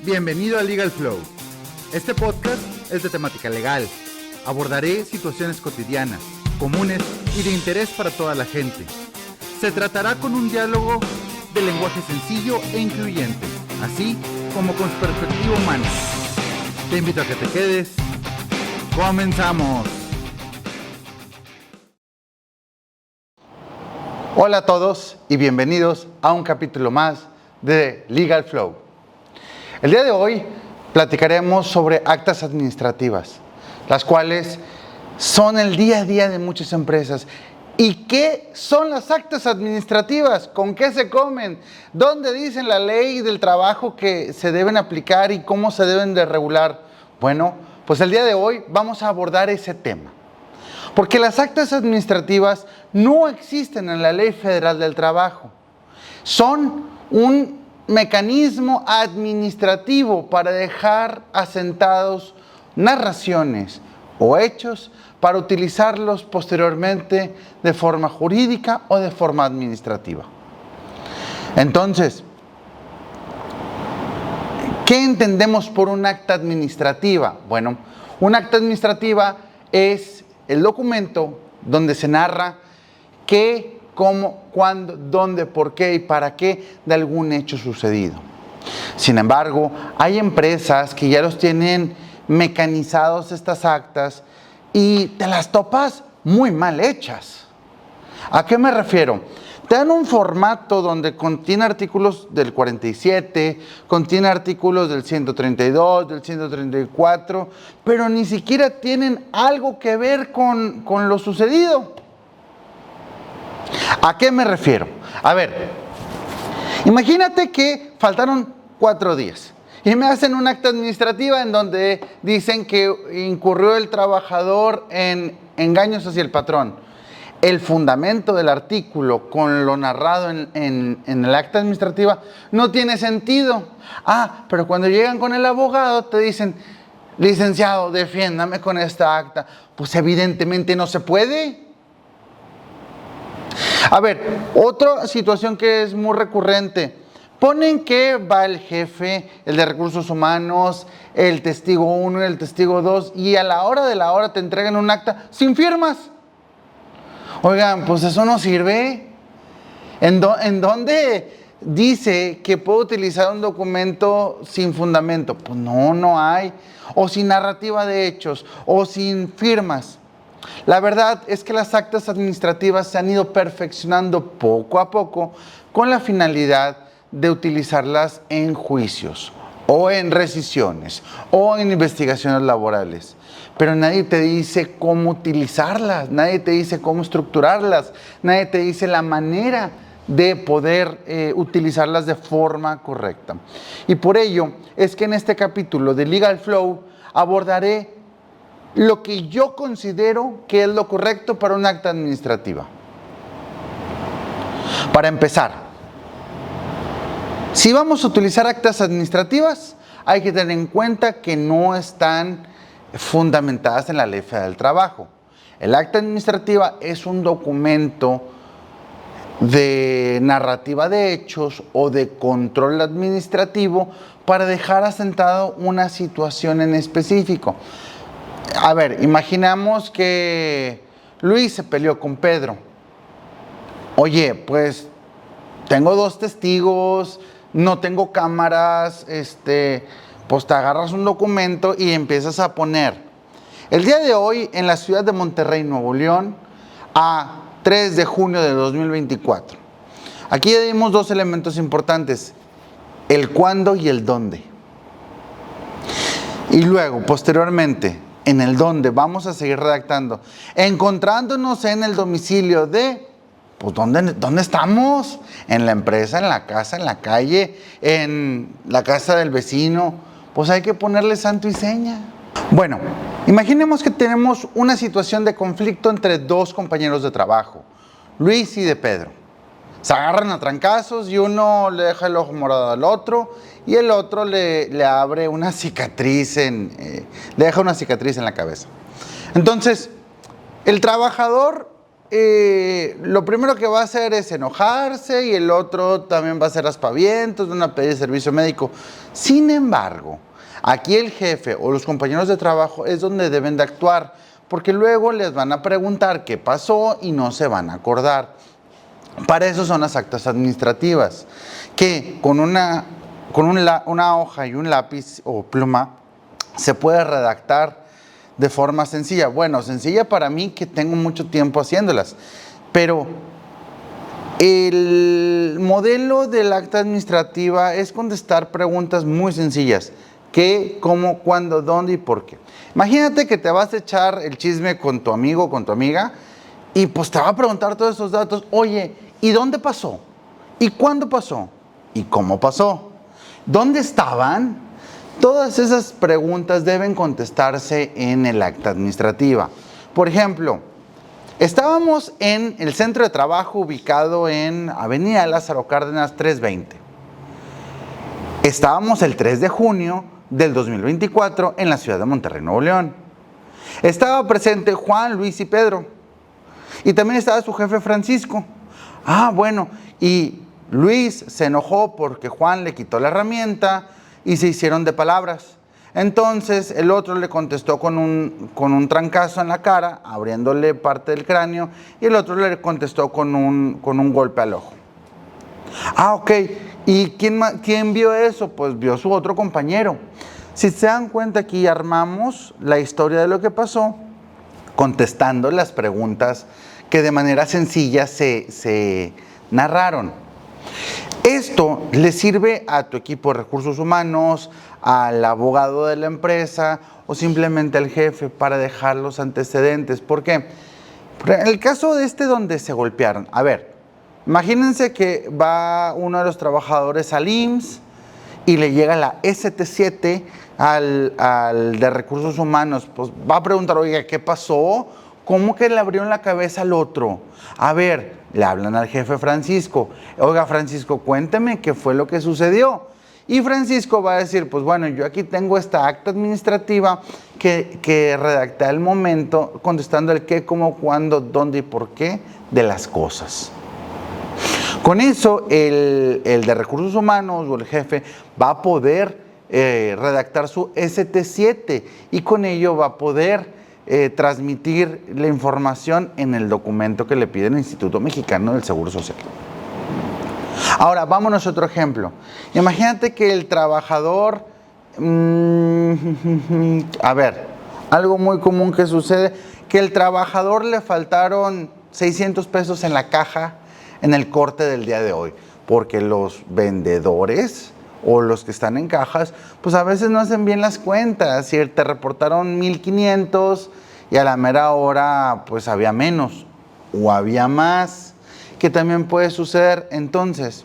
Bienvenido a Legal Flow. Este podcast es de temática legal. Abordaré situaciones cotidianas, comunes y de interés para toda la gente. Se tratará con un diálogo de lenguaje sencillo e incluyente, así como con perspectiva humana. Te invito a que te quedes. ¡Comenzamos! Hola a todos y bienvenidos a un capítulo más de Legal Flow. El día de hoy platicaremos sobre actas administrativas, las cuales son el día a día de muchas empresas. ¿Y qué son las actas administrativas? ¿Con qué se comen? ¿Dónde dicen la ley del trabajo que se deben aplicar y cómo se deben de regular? Bueno, pues el día de hoy vamos a abordar ese tema. Porque las actas administrativas no existen en la Ley Federal del Trabajo. Son un mecanismo administrativo para dejar asentados narraciones o hechos para utilizarlos posteriormente de forma jurídica o de forma administrativa. Entonces, ¿qué entendemos por un acta administrativa? Bueno, un acta administrativa es el documento donde se narra qué, cómo, cuándo, dónde, por qué y para qué de algún hecho sucedido. Sin embargo, hay empresas que ya los tienen mecanizados estas actas y te las topas muy mal hechas. ¿A qué me refiero? Te dan un formato donde contiene artículos del 47, contiene artículos del 132, del 134, pero ni siquiera tienen algo que ver con lo sucedido. ¿A qué me refiero? A ver, imagínate que faltaron 4 días y me hacen una acta administrativa en donde dicen que incurrió el trabajador en engaños hacia el patrón. El fundamento del artículo con lo narrado en el acta administrativa no tiene sentido. Pero cuando llegan con el abogado te dicen, licenciado, defiéndame con esta acta. Pues evidentemente no se puede. A ver, otra situación que es muy recurrente. Ponen que va el jefe, el de recursos humanos, el testigo 1 y el testigo 2 y a la hora de la hora te entregan un acta sin firmas. Oigan, pues eso no sirve. ¿En dónde dice que puedo utilizar un documento sin fundamento? Pues no hay. O sin narrativa de hechos, o sin firmas. La verdad es que las actas administrativas se han ido perfeccionando poco a poco con la finalidad de utilizarlas en juicios, o en rescisiones, o en investigaciones laborales. Pero nadie te dice cómo utilizarlas, nadie te dice cómo estructurarlas, nadie te dice la manera de poder utilizarlas de forma correcta. Y por ello es que en este capítulo de Legal Flow abordaré lo que yo considero que es lo correcto para un acta administrativa. Para empezar, si vamos a utilizar actas administrativas, hay que tener en cuenta que no están fundamentadas en la Ley Federal del Trabajo. El acta administrativa es un documento de narrativa de hechos o de control administrativo para dejar asentado una situación en específico. A ver, imaginamos que Luis se peleó con Pedro. Oye, pues tengo 2 testigos, no tengo cámaras, pues te agarras un documento y empiezas a poner. El día de hoy, en la ciudad de Monterrey, Nuevo León, a 3 de junio de 2024. Aquí ya dimos 2 elementos importantes, el cuándo y el dónde. Y luego, posteriormente, en el dónde vamos a seguir redactando, encontrándonos en el domicilio de, pues ¿dónde estamos? En la empresa, en la casa, en la calle, en la casa del vecino. Pues hay que ponerle santo y seña. Bueno, imaginemos que tenemos una situación de conflicto entre 2 compañeros de trabajo, Luis y de Pedro. Se agarran a trancazos y uno le deja el ojo morado al otro y el otro le abre una cicatriz, le deja una cicatriz en la cabeza. Entonces, el trabajador lo primero que va a hacer es enojarse y el otro también va a hacer aspavientos, van a pedir servicio médico. Sin embargo, aquí el jefe o los compañeros de trabajo es donde deben de actuar, porque luego les van a preguntar qué pasó y no se van a acordar. Para eso son las actas administrativas, que con una hoja y un lápiz o pluma se puede redactar de forma sencilla. Bueno, sencilla para mí que tengo mucho tiempo haciéndolas, pero el modelo del acta administrativa es contestar preguntas muy sencillas. ¿Qué, cómo, cuándo, dónde y por qué? Imagínate que te vas a echar el chisme con tu amigo o con tu amiga y pues te va a preguntar todos esos datos. Oye, ¿y dónde pasó? ¿Y cuándo pasó? ¿Y cómo pasó? ¿Dónde estaban? Todas esas preguntas deben contestarse en el acta administrativa. Por ejemplo, estábamos en el centro de trabajo ubicado en Avenida Lázaro Cárdenas 320. Estábamos el 3 de junio del 2024 en la ciudad de Monterrey, Nuevo León. Estaba presente Juan, Luis y Pedro. Y también estaba su jefe Francisco. Ah, bueno, y Luis se enojó porque Juan le quitó la herramienta y se hicieron de palabras. Entonces el otro le contestó con un trancazo en la cara, abriéndole parte del cráneo, y el otro le contestó con un golpe al ojo. Ah, ok. ¿Y quién vio eso? Pues vio su otro compañero. Si se dan cuenta, aquí armamos la historia de lo que pasó, contestando las preguntas que de manera sencilla se narraron. Esto le sirve a tu equipo de recursos humanos, al abogado de la empresa o simplemente al jefe para dejar los antecedentes. ¿Por qué? Porque en el caso de donde se golpearon, a ver, imagínense que va uno de los trabajadores al IMSS y le llega la ST7 al de recursos humanos. Pues va a preguntar, oiga, ¿qué pasó? ¿Cómo que le abrieron la cabeza al otro? A ver, le hablan al jefe Francisco. Oiga, Francisco, cuénteme qué fue lo que sucedió. Y Francisco va a decir, pues bueno, yo aquí tengo esta acta administrativa que redacté al momento, contestando el qué, cómo, cuándo, dónde y por qué de las cosas. Con eso, el de recursos humanos o el jefe va a poder redactar su ST7 y con ello va a poder transmitir la información en el documento que le pide el Instituto Mexicano del Seguro Social. Ahora, vámonos a otro ejemplo. Imagínate que el trabajador, a ver, algo muy común que sucede, que el trabajador le faltaron 600 pesos en la caja en el corte del día de hoy, porque los vendedores o los que están en cajas, pues a veces no hacen bien las cuentas, y te reportaron 1,500 y a la mera hora pues había menos o había más, que también puede suceder. Entonces,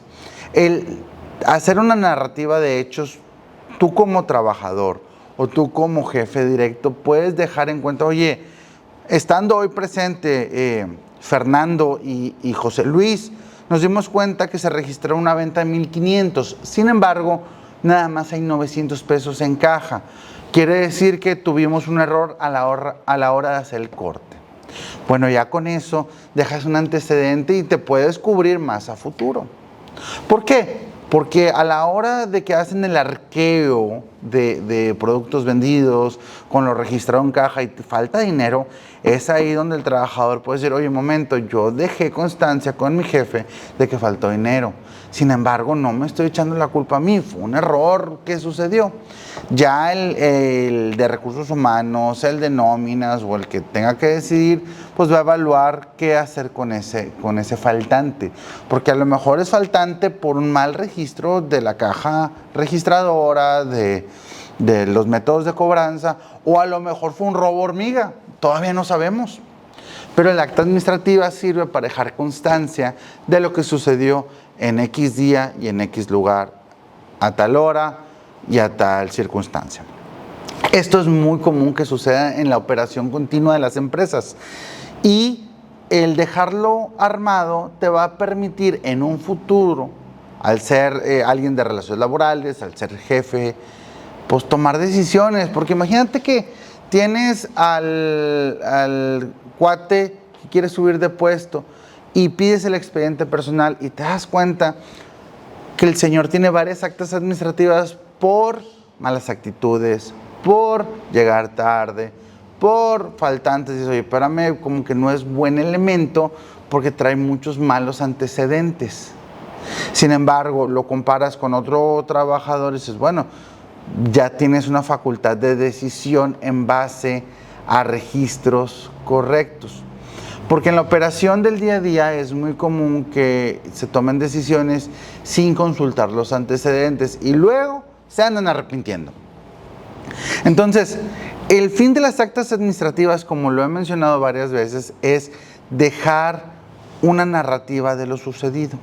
el hacer una narrativa de hechos, tú como trabajador o tú como jefe directo puedes dejar en cuenta, oye, estando hoy presente Fernando y José Luis, nos dimos cuenta que se registró una venta de 1,500. Sin embargo, nada más hay 900 pesos en caja. Quiere decir que tuvimos un error a la hora de hacer el corte. Bueno, ya con eso dejas un antecedente y te puedes cubrir más a futuro. ¿Por qué? Porque a la hora de que hacen el arqueo de productos vendidos con lo registrado en caja y te falta dinero, es ahí donde el trabajador puede decir, oye, un momento, yo dejé constancia con mi jefe de que faltó dinero. Sin embargo, no me estoy echando la culpa a mí, fue un error que sucedió. Ya el de recursos humanos, el de nóminas o el que tenga que decidir, pues va a evaluar qué hacer con ese faltante. Porque a lo mejor es faltante por un mal registro de la caja registradora, de los métodos de cobranza, o a lo mejor fue un robo hormiga, todavía no sabemos. Pero el acta administrativa sirve para dejar constancia de lo que sucedió en X día y en X lugar, a tal hora y a tal circunstancia. Esto es muy común que suceda en la operación continua de las empresas, y el dejarlo armado te va a permitir en un futuro, al ser alguien de relaciones laborales, al ser jefe, pues tomar decisiones. Porque imagínate que tienes al cuate porque quieres subir de puesto y pides el expediente personal y te das cuenta que el señor tiene varias actas administrativas por malas actitudes, por llegar tarde, por faltantes. Dices, oye, espérame, como que no es buen elemento porque trae muchos malos antecedentes. Sin embargo, lo comparas con otro trabajador y dices, bueno, ya tienes una facultad de decisión en base a registros correctos. Porque en la operación del día a día es muy común que se tomen decisiones sin consultar los antecedentes y luego se andan arrepintiendo. Entonces, el fin de las actas administrativas, como lo he mencionado varias veces, es dejar una narrativa de lo sucedido.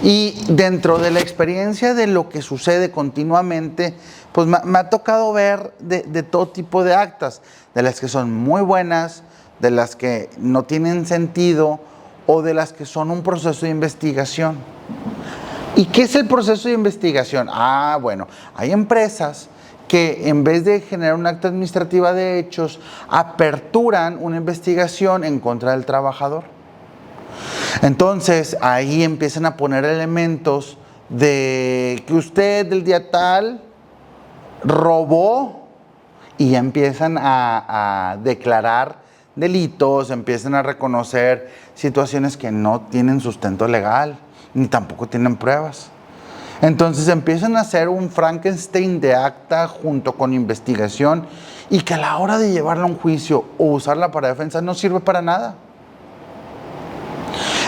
Y dentro de la experiencia de lo que sucede continuamente, pues me ha tocado ver de todo tipo de actas, de las que son muy buenas, de las que no tienen sentido o de las que son un proceso de investigación. ¿Y qué es el proceso de investigación? Bueno, hay empresas que en vez de generar una acta administrativa de hechos, aperturan una investigación en contra del trabajador. Entonces, ahí empiezan a poner elementos de que usted del día tal robó y ya empiezan a declarar delitos, empiezan a reconocer situaciones que no tienen sustento legal, ni tampoco tienen pruebas. Entonces empiezan a hacer un Frankenstein de acta junto con investigación y que a la hora de llevarla a un juicio o usarla para defensa no sirve para nada.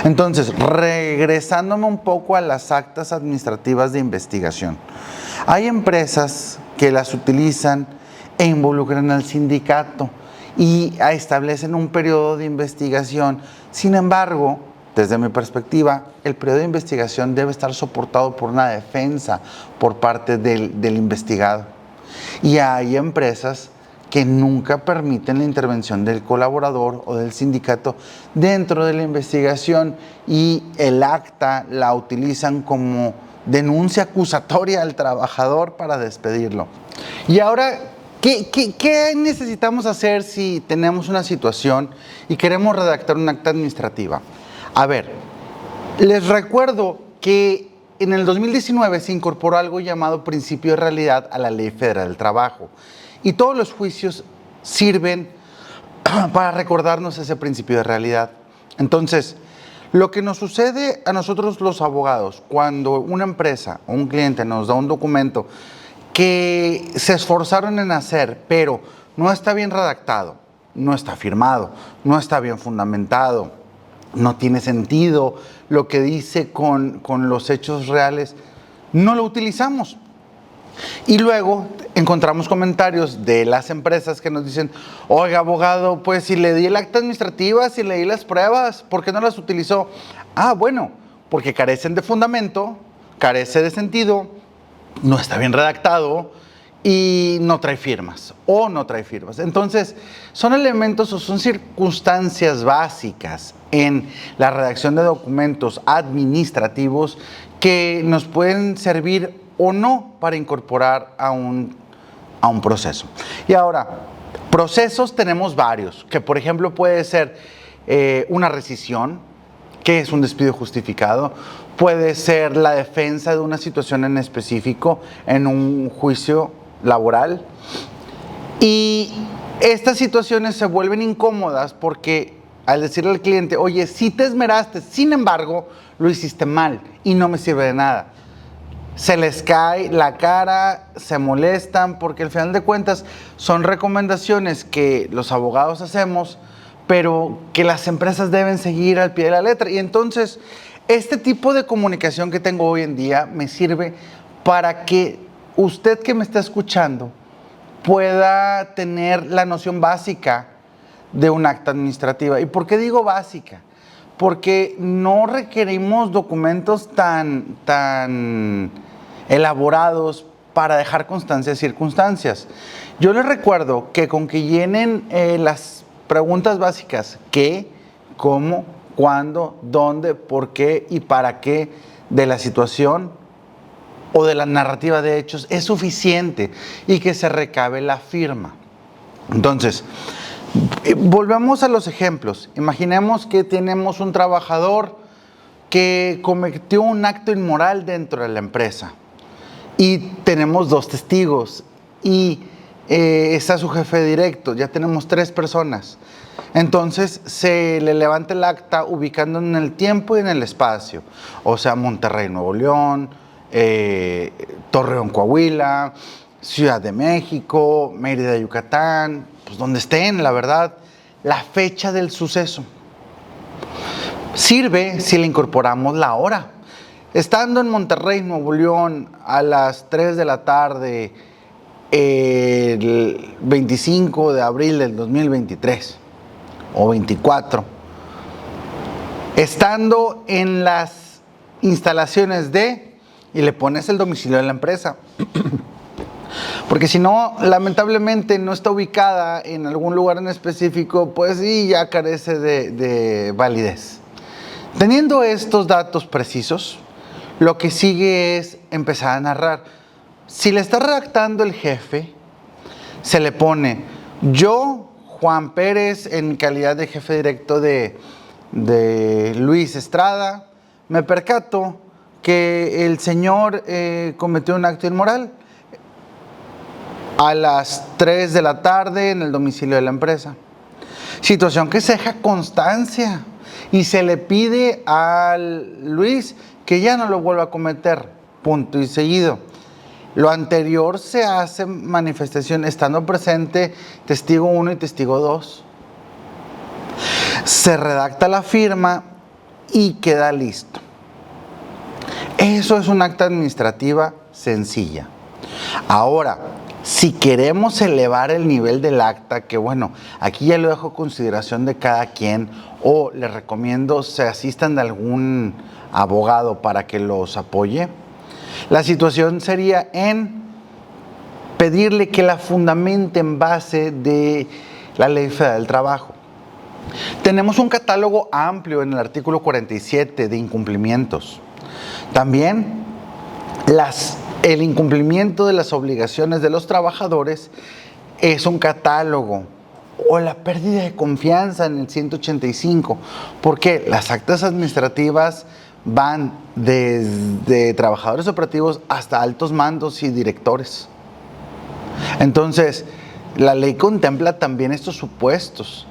Entonces, regresándome un poco a las actas administrativas de investigación, hay empresas que las utilizan e involucran al sindicato y establecen un periodo de investigación. Sin embargo, desde mi perspectiva, el periodo de investigación debe estar soportado por una defensa por parte del investigado. Y hay empresas que nunca permiten la intervención del colaborador o del sindicato dentro de la investigación y el acta la utilizan como denuncia acusatoria al trabajador para despedirlo. Y ahora, ¿qué necesitamos hacer si tenemos una situación y queremos redactar un acta administrativa? A ver, les recuerdo que en el 2019 se incorporó algo llamado principio de realidad a la Ley Federal del Trabajo. Y todos los juicios sirven para recordarnos ese principio de realidad. Entonces, lo que nos sucede a nosotros los abogados cuando una empresa o un cliente nos da un documento que se esforzaron en hacer, pero no está bien redactado, no está firmado, no está bien fundamentado, no tiene sentido lo que dice con los hechos reales, no lo utilizamos. Y luego encontramos comentarios de las empresas que nos dicen, oiga, abogado, pues si le di el acta administrativa, si le di las pruebas, ¿por qué no las utilizó? Bueno, porque carecen de fundamento, carece de sentido, no está bien redactado y no trae firmas o no trae firmas. Entonces, son elementos o son circunstancias básicas en la redacción de documentos administrativos que nos pueden servir o no para incorporar a un proceso. Y ahora, procesos tenemos varios, que por ejemplo puede ser una rescisión, que es un despido justificado, puede ser la defensa de una situación en específico en un juicio laboral. Y estas situaciones se vuelven incómodas porque al decirle al cliente, oye, sí te esmeraste, sin embargo, lo hiciste mal y no me sirve de nada. Se les cae la cara, se molestan, porque al final de cuentas son recomendaciones que los abogados hacemos, pero que las empresas deben seguir al pie de la letra. Y entonces, este tipo de comunicación que tengo hoy en día me sirve para que usted que me está escuchando pueda tener la noción básica de un acta administrativa. ¿Y por qué digo básica? Porque no requerimos documentos tan elaborados para dejar constancia de circunstancias. Yo les recuerdo que con que llenen las preguntas básicas, qué, cómo, cuándo, dónde, por qué y para qué de la situación o de la narrativa de hechos es suficiente y que se recabe la firma. Entonces, Volvemos a los ejemplos. Imaginemos que tenemos un trabajador que cometió un acto inmoral dentro de la empresa y tenemos 2 testigos y está su jefe directo, ya tenemos 3 personas. Entonces se le levanta el acta ubicando en el tiempo y en el espacio, o sea, Monterrey, Nuevo León, Torreón, Coahuila, Ciudad de México, Mérida, Yucatán, pues donde estén, la verdad, la fecha del suceso. Sirve si le incorporamos la hora. Estando en Monterrey, Nuevo León, a las 3 de la tarde, el 25 de abril del 2023 o 24, estando en las instalaciones y le pones el domicilio de la empresa. Porque si no, lamentablemente no está ubicada en algún lugar en específico, pues sí, ya carece de validez. Teniendo estos datos precisos, lo que sigue es empezar a narrar. Si le está redactando el jefe, se le pone: yo, Juan Pérez, en calidad de jefe directo de Luis Estrada, me percato que el señor cometió un acto inmoral a las 3 de la tarde en el domicilio de la empresa. Situación que se deja constancia y se le pide al Luis que ya no lo vuelva a cometer, punto y seguido. Lo anterior se hace manifestación estando presente testigo 1 y testigo 2. Se redacta la firma y queda listo. Eso es una acta administrativa sencilla. Ahora, si queremos elevar el nivel del acta, que bueno, aquí ya lo dejo a consideración de cada quien, o les recomiendo se asistan de algún abogado para que los apoye, la situación sería en pedirle que la fundamente en base de la Ley Federal del Trabajo. Tenemos un catálogo amplio en el artículo 47 de incumplimientos. También el incumplimiento de las obligaciones de los trabajadores es un catálogo, o la pérdida de confianza en el 185, porque las actas administrativas van desde trabajadores operativos hasta altos mandos y directores. Entonces, la ley contempla también estos supuestos.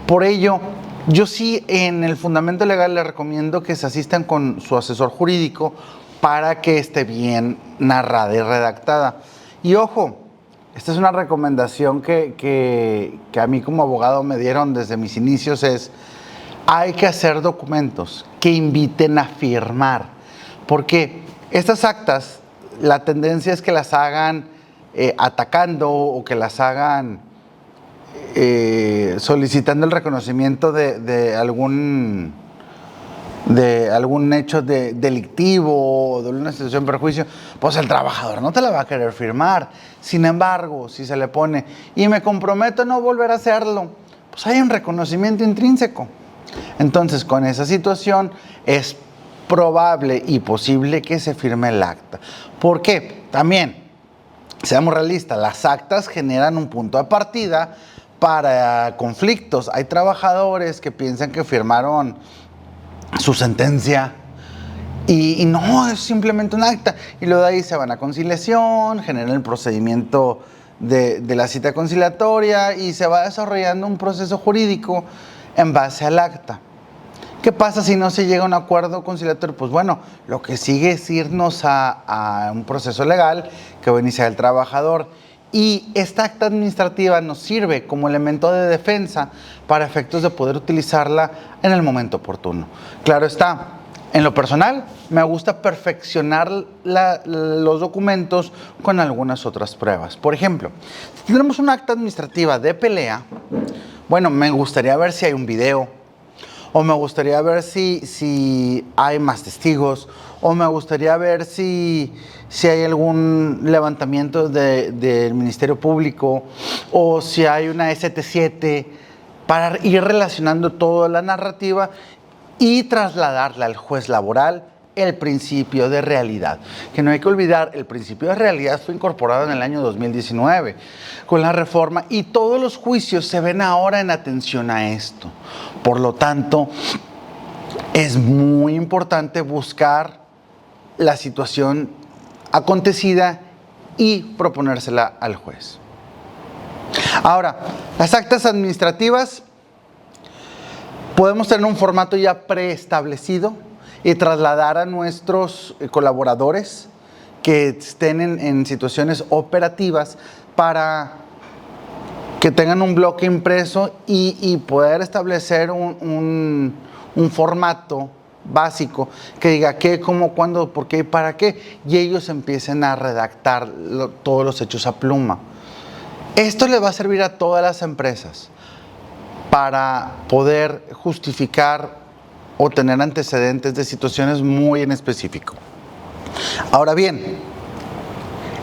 Por ello, yo sí en el fundamento legal les recomiendo que se asistan con su asesor jurídico para que esté bien narrada y redactada. Y ojo, esta es una recomendación que a mí como abogado me dieron desde mis inicios, es: hay que hacer documentos que inviten a firmar, porque estas actas, la tendencia es que las hagan atacando o que las hagan solicitando el reconocimiento de algún hecho delictivo o de una situación de perjuicio, pues el trabajador no te la va a querer firmar. Sin embargo, si se le pone: y me comprometo a no volver a hacerlo, pues hay un reconocimiento intrínseco. Entonces, con esa situación es probable y posible que se firme el acta. ¿Por qué? También, seamos realistas, las actas generan un punto de partida para conflictos. Hay trabajadores que piensan que firmaron su sentencia y no, es simplemente un acta, y luego de ahí se van a conciliación, generan el procedimiento de la cita conciliatoria y se va desarrollando un proceso jurídico en base al acta. ¿Qué pasa si no se llega a un acuerdo conciliatorio? Pues bueno, lo que sigue es irnos a un proceso legal que va a iniciar el trabajador. Y esta acta administrativa nos sirve como elemento de defensa para efectos de poder utilizarla en el momento oportuno. Claro está, en lo personal me gusta perfeccionar los documentos con algunas otras pruebas. Por ejemplo, si tenemos una acta administrativa de pelea, bueno, me gustaría ver si hay un video, o me gustaría ver si hay más testigos, o me gustaría ver si hay algún levantamiento del Ministerio Público, o si hay una ST7, para ir relacionando toda la narrativa y trasladarla al juez laboral el principio de realidad. Que no hay que olvidar, el principio de realidad fue incorporado en el año 2019 con la reforma y todos los juicios se ven ahora en atención a esto. Por lo tanto, es muy importante buscar la situación acontecida y proponérsela al juez. Ahora, las actas administrativas podemos tener un formato ya preestablecido y trasladar a nuestros colaboradores que estén en situaciones operativas para que tengan un bloque impreso y poder establecer un formato básico que diga qué, cómo, cuándo, por qué y para qué, y ellos empiecen a redactar todos los hechos a pluma. Esto le va a servir a todas las empresas para poder justificar o tener antecedentes de situaciones muy en específico. Ahora bien,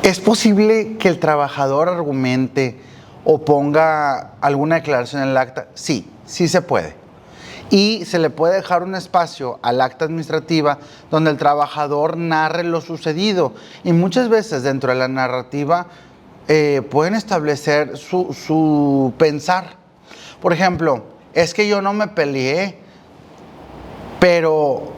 ¿es posible que el trabajador argumente o ponga alguna declaración en el acta? Sí, sí se puede. Y se le puede dejar un espacio al acta administrativa donde el trabajador narre lo sucedido. Y muchas veces dentro de la narrativa pueden establecer su pensar. Por ejemplo, es que yo no me peleé, pero,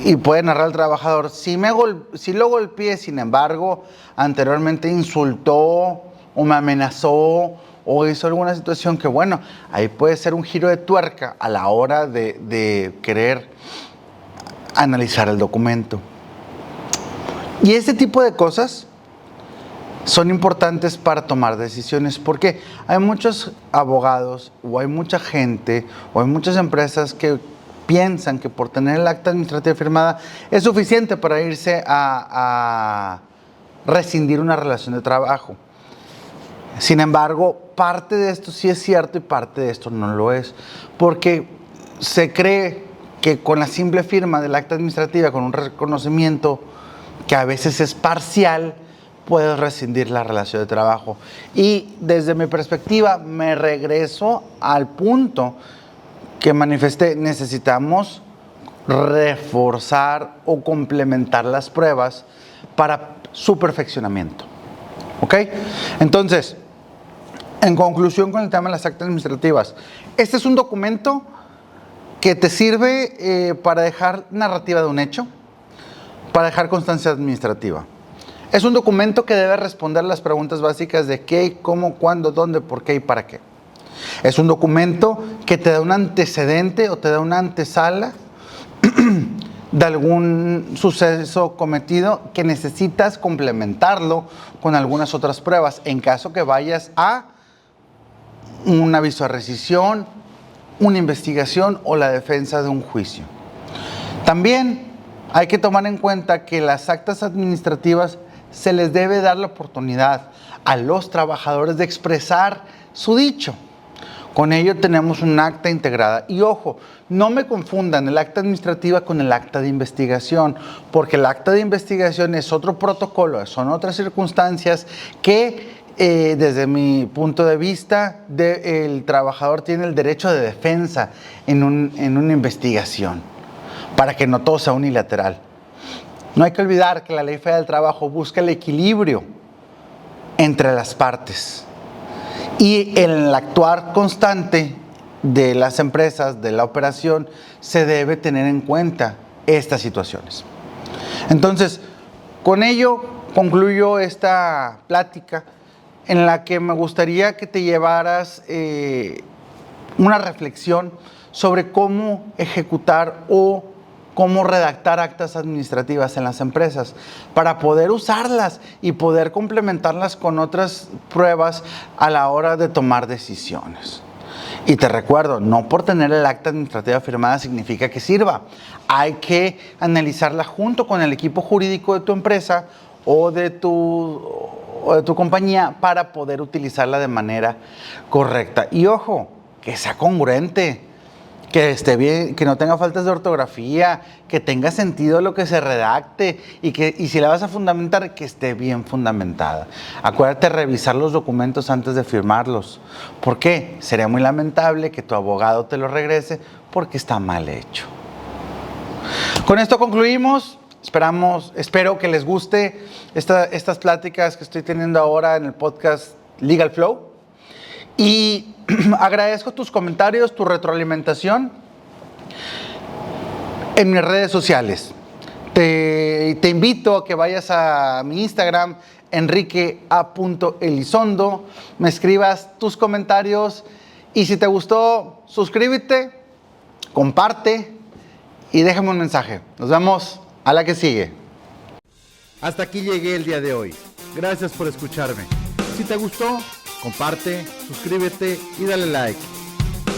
y puede narrar el trabajador, sí lo golpeé, sin embargo, anteriormente insultó o me amenazó o hizo alguna situación que, bueno, ahí puede ser un giro de tuerca a la hora de querer analizar el documento. Y ese tipo de cosas son importantes para tomar decisiones, porque hay muchos abogados o hay mucha gente o hay muchas empresas que piensan que por tener el acta administrativa firmada es suficiente para irse a rescindir una relación de trabajo. Sin embargo, parte de esto sí es cierto y parte de esto no lo es, porque se cree que con la simple firma del acta administrativa, con un reconocimiento que a veces es parcial, puedes rescindir la relación de trabajo. Y desde mi perspectiva, me regreso al punto que manifesté: necesitamos reforzar o complementar las pruebas para su perfeccionamiento. ¿Ok? Entonces, en conclusión con el tema de las actas administrativas, este es un documento que te sirve para dejar narrativa de un hecho, para dejar constancia administrativa. Es un documento que debe responder las preguntas básicas de qué, cómo, cuándo, dónde, por qué y para qué. Es un documento que te da un antecedente o te da una antesala de algún suceso cometido que necesitas complementarlo con algunas otras pruebas en caso que vayas a un aviso de rescisión, una investigación o la defensa de un juicio. También hay que tomar en cuenta que las actas administrativas se les debe dar la oportunidad a los trabajadores de expresar su dicho. Con ello tenemos un acta integrada. Y ojo, no me confundan el acta administrativa con el acta de investigación, porque el acta de investigación es otro protocolo, son otras circunstancias que desde mi punto de vista, el trabajador tiene el derecho de defensa en una investigación, para que no todo sea unilateral. No hay que olvidar que la Ley Federal del Trabajo busca el equilibrio entre las partes. Y en el actuar constante de las empresas, de la operación, se debe tener en cuenta estas situaciones. Entonces, con ello concluyo esta plática en la que me gustaría que te llevaras una reflexión sobre cómo ejecutar o cómo redactar actas administrativas en las empresas para poder usarlas y poder complementarlas con otras pruebas a la hora de tomar decisiones. Y te recuerdo, no por tener el acta administrativa firmada significa que sirva. Hay que analizarla junto con el equipo jurídico de tu empresa o de tu compañía para poder utilizarla de manera correcta. Y ojo, que sea congruente, que esté bien, que no tenga faltas de ortografía, que tenga sentido lo que se redacte y si la vas a fundamentar, que esté bien fundamentada. Acuérdate de revisar los documentos antes de firmarlos. ¿Por qué? Sería muy lamentable que tu abogado te lo regrese porque está mal hecho. Con esto concluimos. Espero que les guste estas pláticas que estoy teniendo ahora en el podcast Legal Flow. Y agradezco tus comentarios, tu retroalimentación en mis redes sociales. Te invito a que vayas a mi Instagram, enrique.a.elizondo, me escribas tus comentarios y si te gustó, suscríbete, comparte y déjame un mensaje. Nos vemos a la que sigue. Hasta aquí llegué el día de hoy. Gracias por escucharme. Si te gustó, comparte, suscríbete y dale like.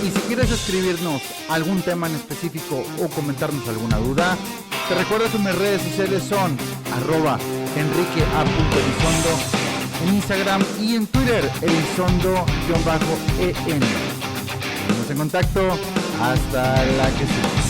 Y si quieres escribirnos algún tema en específico o comentarnos alguna duda, te recuerdo que mis redes sociales son @enrique.a.elizondo en Instagram y en Twitter elizondo_en. Seguimos en contacto. Hasta la que sigue.